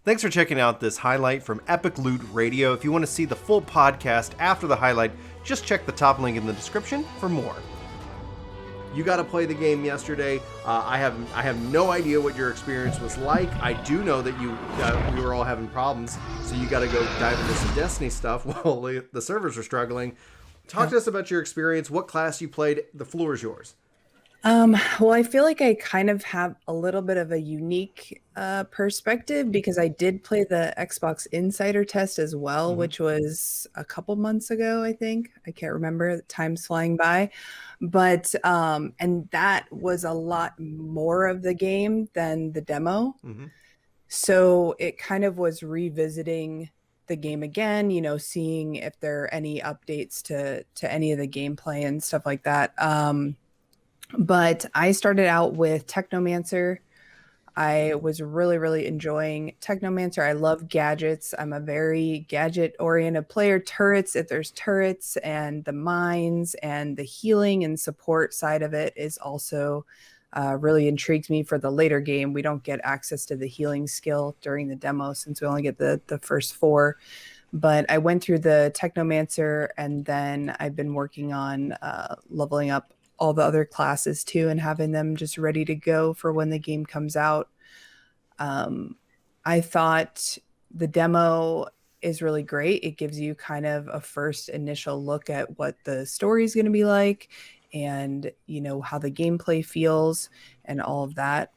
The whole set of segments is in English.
Thanks for checking out this highlight from Epic Loot Radio. If you want to see the full podcast after the highlight, just check the top link in the description for more. You got to play the game yesterday. I have no idea what your experience was like. I do know that we were all having problems, so you got to go dive into some Destiny stuff while the servers were struggling. Talk to us about your experience, what class you played. The floor is yours. Well, I feel like I kind of have a little bit of a unique perspective because I did play the Xbox Insider test as well, which was a couple months ago, I think. I can't remember. Time's flying by. But, and that was a lot more of the game than the demo. So it kind of was revisiting the game again, seeing if there are any updates to any of the gameplay and stuff like that. But I started out with Technomancer. I was really, really enjoying Technomancer. I love gadgets. I'm a very gadget-oriented player. Turrets, if there's turrets, and the mines and the healing and support side of it is also really intrigues me for the later game. We don't get access to the healing skill during the demo since we only get the first 4. But I went through the Technomancer, and then I've been working on leveling up all the other classes too and having them just ready to go for when the game comes out. I thought the demo is really great. It gives you kind of a first initial look at what the story is going to be like and, how the gameplay feels and all of that.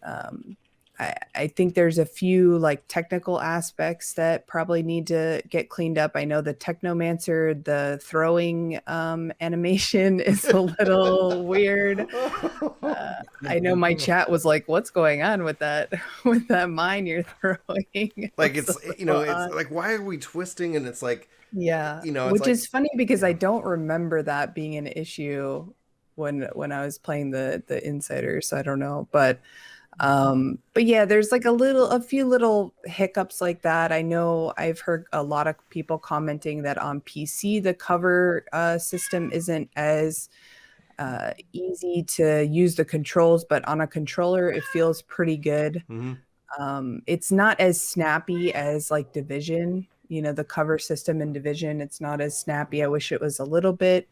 I think there's a few like technical aspects that probably need to get cleaned up. I know the Technomancer, the throwing animation is a little weird. I know my chat was like, "What's going on with that mine you're throwing?" Like it's like, why are we twisting? And it's like, which is funny because I don't remember that being an issue when I was playing the Insider, so I don't know, but yeah, there's like a few little hiccups like that. I know I've heard a lot of people commenting that on PC, the cover system isn't as easy to use the controls, but on a controller, it feels pretty good. It's not as snappy as like Division, the cover system in Division. It's not as snappy. I wish it was a little bit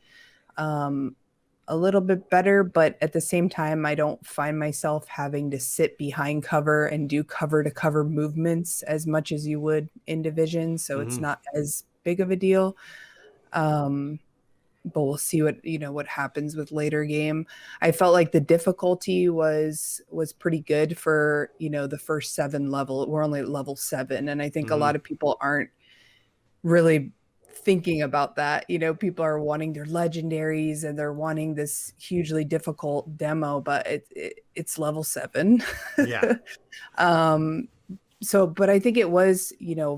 better, but at the same time, I don't find myself having to sit behind cover and do cover to cover movements as much as you would in Division. So it's not as big of a deal. But we'll see what happens with later game. I felt like the difficulty was pretty good for, the first 7 level. We're only at level 7. And I think a lot of people aren't really thinking about that. People are wanting their legendaries and they're wanting this hugely difficult demo, but it's level 7. But I think it was,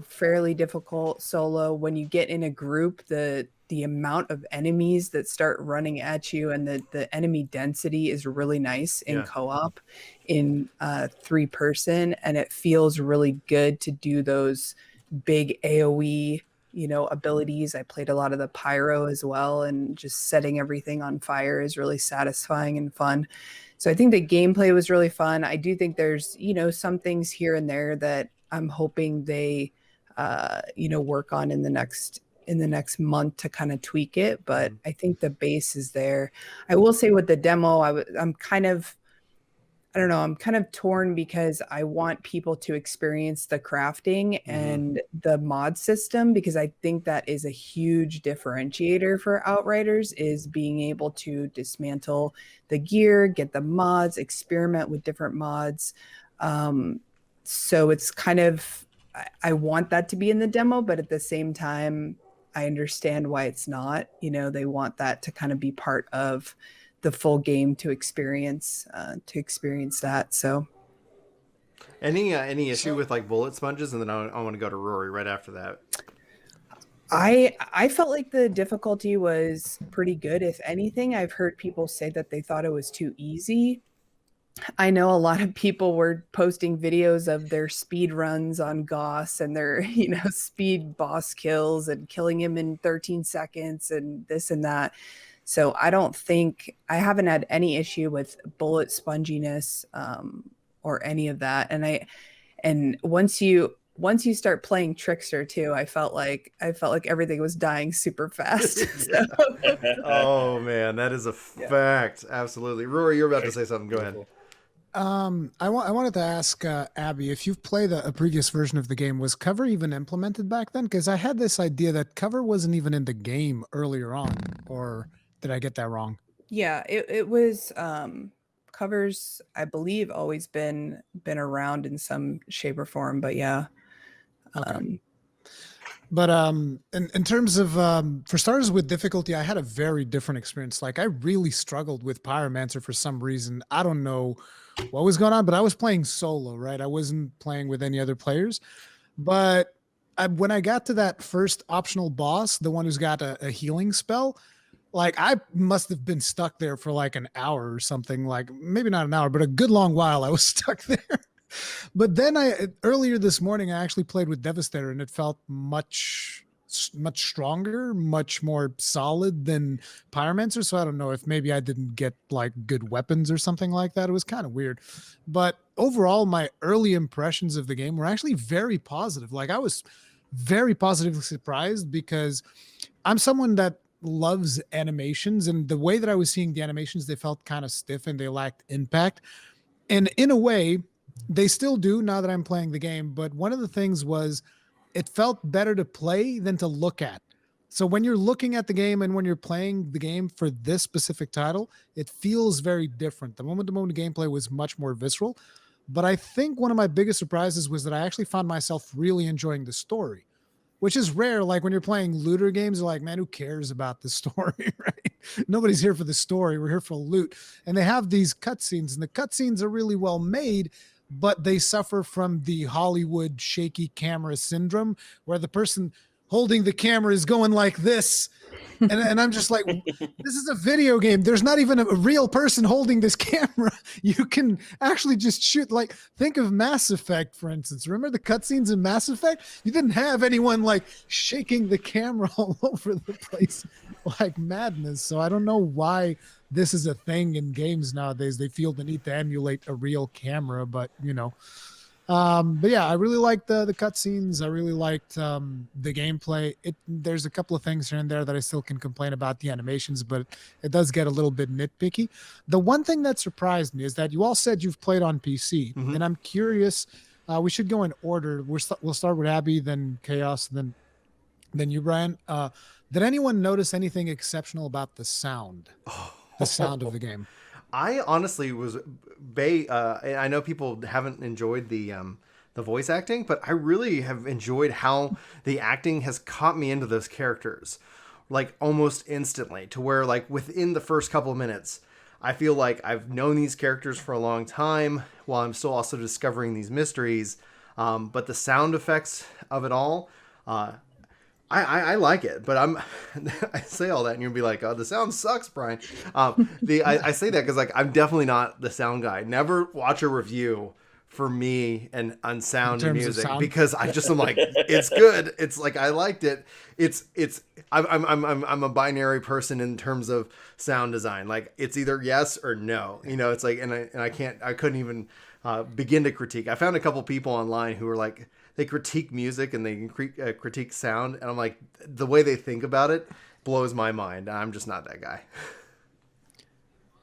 fairly difficult solo. When you get in a group, the amount of enemies that start running at you and the enemy density is really nice in co-op in 3-person, and it feels really good to do those big AoE abilities. I played a lot of the pyro as well, and just setting everything on fire is really satisfying and fun. So I think the gameplay was really fun. I do think there's, some things here and there that I'm hoping they, work on in the next month to kind of tweak it. But I think the base is there. I will say with the demo, I'm kind of torn because I want people to experience the crafting and the mod system, because I think that is a huge differentiator for Outriders, is being able to dismantle the gear, get the mods, experiment with different mods. So it's kind of, I want that to be in the demo, but at the same time, I understand why it's not. They want that to kind of be part of the full game to experience that. So any issue with like bullet sponges? And then I want to go to Rory right after that. I felt like the difficulty was pretty good. If anything, I've heard people say that they thought it was too easy. I know a lot of people were posting videos of their speed runs on Goss and their, speed boss kills and killing him in 13 seconds and this and that. So I haven't had any issue with bullet sponginess or any of that. And once you once you start playing Trickster too, I felt like everything was dying super fast. Yeah. Oh man, that is a Yeah. fact. Absolutely. Rory, you're about to say something. Go ahead. I wanted to ask Abby, if you've played a previous version of the game, was cover even implemented back then? Because I had this idea that cover wasn't even in the game earlier on, or did I get that wrong? Yeah, it was covers, I believe, always been around in some shape or form, but yeah. Okay. But in terms of for starters with difficulty, I had a very different experience. Like I really struggled with Pyromancer for some reason. I don't know what was going on, but I was playing solo, right? I wasn't playing with any other players. But when I got to that first optional boss, the one who's got a healing spell, like I must have been stuck there for like an hour or something. Like maybe not an hour, but a good long while I was stuck there. But then earlier this morning I actually played with Devastator and it felt much stronger, much more solid than Pyromancer. So I don't know if maybe I didn't get like good weapons or something like that. It was kind of weird. But overall, my early impressions of the game were actually very positive. Like I was very positively surprised because I'm someone that loves animations, and the way that I was seeing the animations, they felt kind of stiff and they lacked impact. And in a way, they still do now that I'm playing the game. But one of the things was it felt better to play than to look at. So when you're looking at the game and when you're playing the game for this specific title, it feels very different. The moment-to-moment gameplay was much more visceral. But I think one of my biggest surprises was that I actually found myself really enjoying the story, which is rare. Like when you're playing looter games, you're like, man, who cares about the story, right? Nobody's here for the story. We're here for loot. And they have these cutscenes, and the cutscenes are really well made, but they suffer from the Hollywood shaky camera syndrome where the person holding the camera is going like this. And I'm just like, this is a video game. There's not even a real person holding this camera. You can actually just shoot. Like, think of Mass Effect, for instance. Remember the cutscenes in Mass Effect? You didn't have anyone like shaking the camera all over the place like madness. So I don't know why this is a thing in games nowadays. They feel the need to emulate a real camera, but you know. But yeah, I really liked the cutscenes. I really liked the gameplay. There's a couple of things here and there that I still can complain about the animations, but it does get a little bit nitpicky. The one thing that surprised me is that you all said you've played on PC, and I'm curious. We should go in order. We'll start with Abby, then Chaos, then you, Brian. Did anyone notice anything exceptional about the sound? The sound of the game. I honestly was, I know people haven't enjoyed the voice acting, but I really have enjoyed how the acting has caught me into those characters, like almost instantly, to where like within the first couple of minutes, I feel like I've known these characters for a long time while I'm still also discovering these mysteries. But the sound effects of it all, I like it, but I say all that and you'll be like, oh, the sound sucks, Brian. I say that because like I'm definitely not the sound guy. Never watch a review for me and on sound and music because I just am like, it's good. It's like I liked it. I'm a binary person in terms of sound design. Like it's either yes or no. You know, it's like I couldn't even begin to critique. I found a couple people online who were like, they critique music and they critique sound, and I'm like, the way they think about it blows my mind. I'm just not that guy.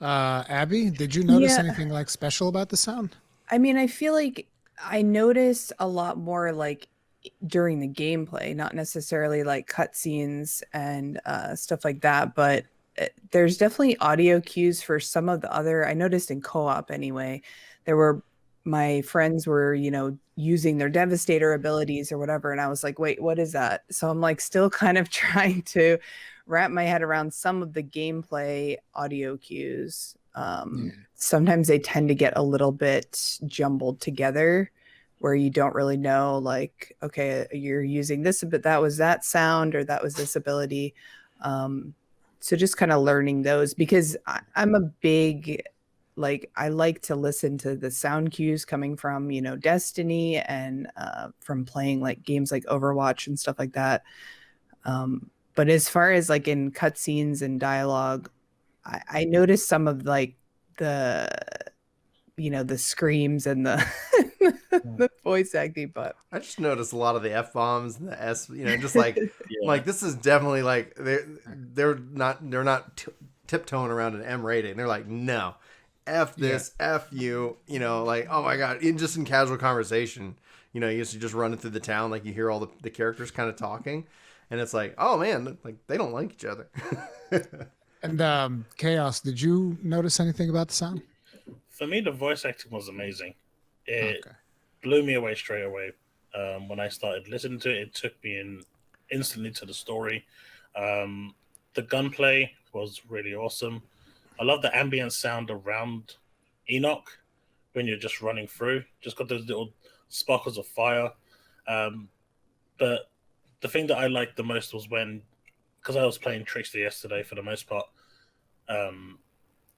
Abby, did you notice anything like special about the sound? I mean, I feel like I noticed a lot more like during the gameplay, not necessarily like cutscenes and stuff like that, but there's definitely audio cues for some of the other, I noticed in co-op anyway, my friends were, using their Devastator abilities or whatever. And I was like, wait, what is that? So I'm like still kind of trying to wrap my head around some of the gameplay audio cues. Sometimes they tend to get a little bit jumbled together where you don't really know, like, okay, you're using this, but that was that sound or that was this ability. So just kind of learning those because I'm a big, like, I like to listen to the sound cues coming from, Destiny and from playing like games like Overwatch and stuff like that. But as far as like in cutscenes and dialogue, I noticed some of like the screams and the the voice acting, but I just noticed a lot of the F bombs and the S, just like like this is definitely like they're not tiptoeing around an M rating. They're like, no, F this, F you, like, oh my God, just in casual conversation, you used to just running through the town, like you hear all the characters kind of talking, and it's like, oh man, like they don't like each other. And Chaos, did you notice anything about the sound? For me, the voice acting was amazing. It blew me away straight away. When I started listening to it, it took me instantly to the story. The gunplay was really awesome. I love the ambient sound around Enoch when you're just running through. Just got those little sparkles of fire. But the thing that I liked the most was because I was playing Trickster yesterday for the most part,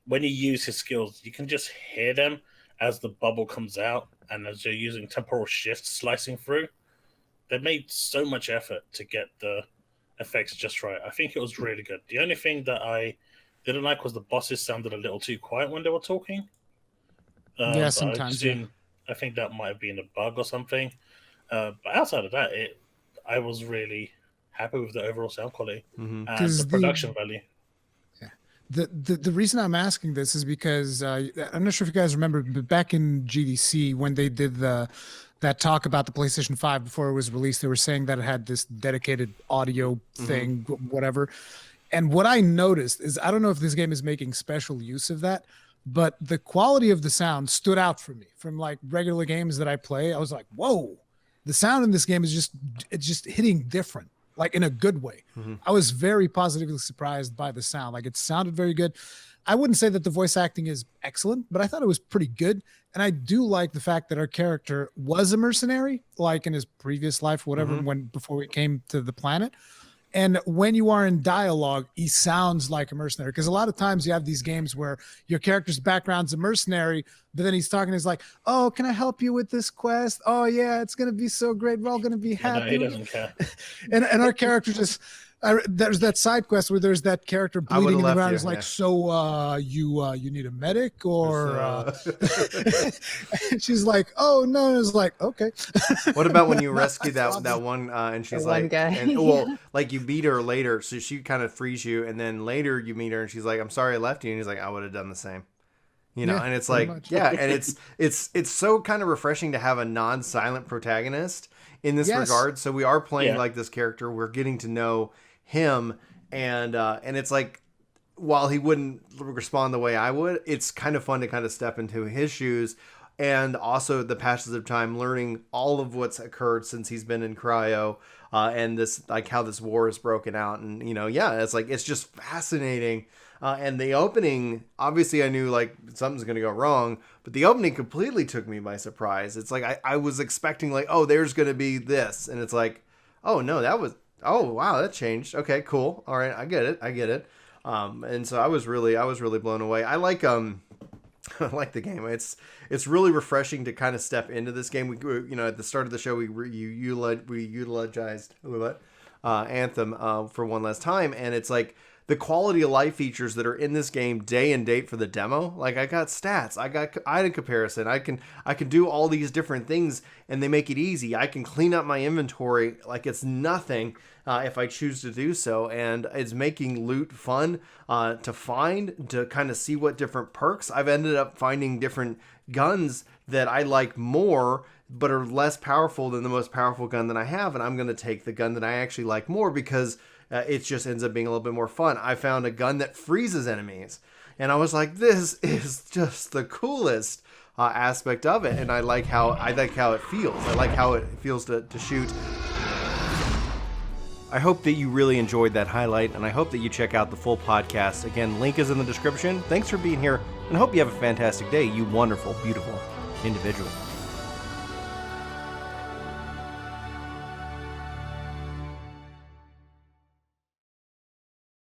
when you use his skills, you can just hear them as the bubble comes out, and as you're using temporal shifts slicing through. They made so much effort to get the effects just right. I think it was really good. The only thing that I didn't like was the bosses sounded a little too quiet when they were talking. Yeah, sometimes. I think that might have been a bug or something. But outside of that, I was really happy with the overall sound quality and the production value. The reason I'm asking this is because I'm not sure if you guys remember, but back in GDC when they did that talk about the PlayStation 5 before it was released, they were saying that it had this dedicated audio thing, whatever. And what I noticed is, I don't know if this game is making special use of that, but the quality of the sound stood out for me from like regular games that I play. I was like, whoa, the sound in this game is just hitting different. Like in a good way. I was very positively surprised by the sound. Like it sounded very good. I wouldn't say that the voice acting is excellent, but I thought it was pretty good. And I do like the fact that our character was a mercenary, like in his previous life, whatever, before we came to the planet. And when you are in dialogue, he sounds like a mercenary. Because a lot of times you have these games where your character's background's a mercenary, but then he's talking, he's like, oh, can I help you with this quest? Oh, yeah, it's going to be so great. We're all going to be happy. No, he doesn't care. and our character just, there's that side quest where there's that character bleeding in the ground. He's like, so you need a medic or she's like, oh no. It's like, okay. What about when you rescue that one and she's like, like you beat her later, so she kind of frees you, and then later you meet her and she's like, I'm sorry I left you, and he's like, I would have done the same. And it's like, and it's so kind of refreshing to have a non-silent protagonist in this regard. So we are playing like this character, we're getting to know him, and it's like, while he wouldn't respond the way I would, it's kind of fun to kind of step into his shoes, and also the passage of time, learning all of what's occurred since he's been in cryo, and this, like, how this war is broken out, and it's like, it's just fascinating. And the opening, obviously I knew like something's going to go wrong, but the opening completely took me by surprise. It's like, I was expecting like, oh, there's going to be this. And it's like, oh no, oh wow, that changed. Okay, cool. All right. I get it. And so I was really blown away. I like I like the game. It's really refreshing to kind of step into this game. We at the start of the show, we utilized Anthem for one last time, and it's like, the quality of life features that are in this game day and date for the demo. Like, I got stats, I got item comparison, I can do all these different things, and they make it easy. I can clean up my inventory like it's nothing if I choose to do so, and it's making loot fun to find, to kind of see what different perks. I've ended up finding different guns that I like more, but are less powerful than the most powerful gun that I have, and I'm going to take the gun that I actually like more because it just ends up being a little bit more fun. I found a gun that freezes enemies, and I was like, this is just the coolest aspect of it, and I like how it feels. I like how it feels to shoot. I hope that you really enjoyed that highlight, and I hope that you check out the full podcast. Again, link is in the description. Thanks for being here, and I hope you have a fantastic day, you wonderful, beautiful individual.